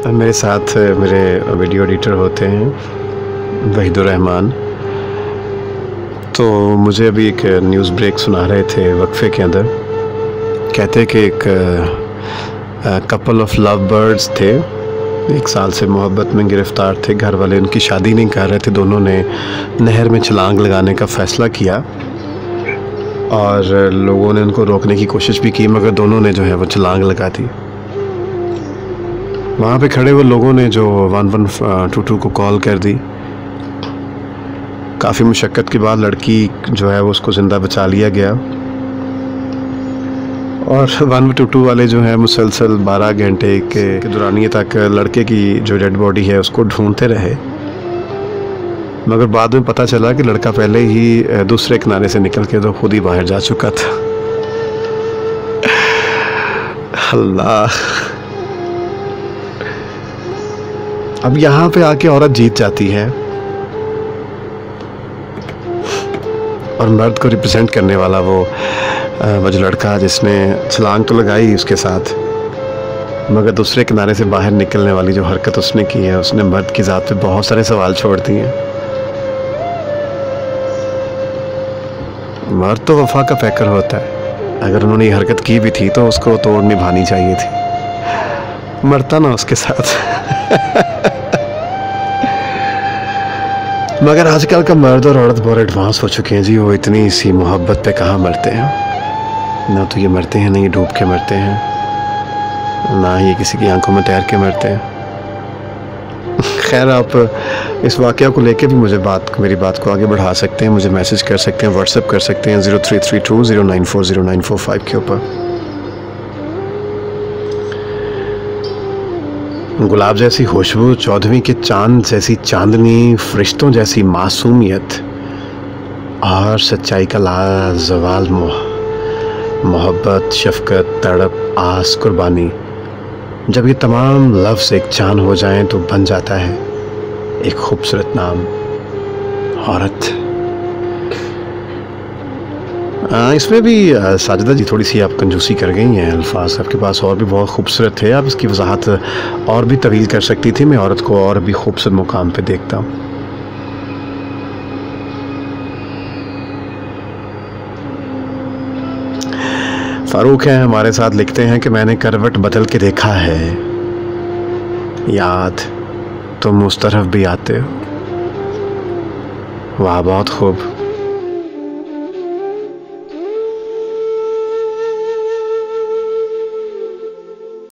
मेरे साथ मेरे वीडियो एडिटर होते हैं वहीदुर रहमान। तो मुझे अभी एक न्यूज़ ब्रेक सुना रहे थे वक्फे के अंदर। कहते कि एक कपल ऑफ लव बर्ड्स थे, 1 साल से मोहब्बत में गिरफ़्तार थे। घर वाले उनकी शादी नहीं कर रहे थे। दोनों ने नहर में छलांग लगाने का फ़ैसला किया और लोगों ने उनको रोकने की कोशिश भी की, मगर दोनों ने जो है वो छलांग लगा दी। वहाँ पे खड़े हुए लोगों ने जो 1122 को कॉल कर दी। काफ़ी मुशक्क़त के बाद लड़की जो है वो उसको ज़िंदा बचा लिया गया और 1122 वाले जो है मुसलसल 12 घंटे के दौरानिए तक लड़के की जो डेड बॉडी है उसको ढूंढते रहे, मगर बाद में पता चला कि लड़का पहले ही दूसरे किनारे से निकल के तो खुद ही बाहर जा चुका था। अल्लाह। अब यहाँ पे आके औरत जीत जाती है और मर्द को रिप्रेजेंट करने वाला वो जो लड़का जिसने छलांग तो लगाई उसके साथ, मगर दूसरे किनारे से बाहर निकलने वाली जो हरकत उसने की है, उसने मर्द की ज़ात पे बहुत सारे सवाल छोड़ दिए हैं। मर्द तो वफा का पैकर होता है, अगर उन्होंने ये हरकत की भी थी तो उसको तोड़ निभानी चाहिए थी, मरता ना उसके साथ। मगर आजकल का मर्द और औरत बहुत एडवांस हो चुके हैं जी। वो इतनी सी मोहब्बत पे कहाँ मरते हैं। ना तो ये मरते हैं, ना ये डूब के मरते हैं, ना ही किसी की आंखों में तैर के मरते हैं। खैर, आप इस वाक़या को लेके भी मेरी बात को आगे बढ़ा सकते हैं, मुझे मैसेज कर सकते हैं, व्हाट्सएप कर सकते हैं 0332094095 के ऊपर। गुलाब जैसी खुशबू, चौदहवीं के चांद जैसी चांदनी, फरिश्तों जैसी मासूमियत और सच्चाई का लाजवाल मोहब्बत, शफकत, तड़प, आस, कुर्बानी, जब ये तमाम लफ्ज़ एक जान हो जाएं तो बन जाता है एक खूबसूरत नाम, औरत। इसमें भी साजिदा जी थोड़ी सी आप कंजूसी कर गई हैं। अल्फाज आपके पास और भी बहुत खूबसूरत थे, आप इसकी वजाहत और भी तवील कर सकती थी। मैं औरत को और भी खूबसूरत मुकाम पे देखता हूँ। फारूक हैं हमारे साथ, लिखते हैं कि मैंने करवट बदल के देखा है, याद तुम उस तरफ भी आते हो। वाह, बहुत खूब।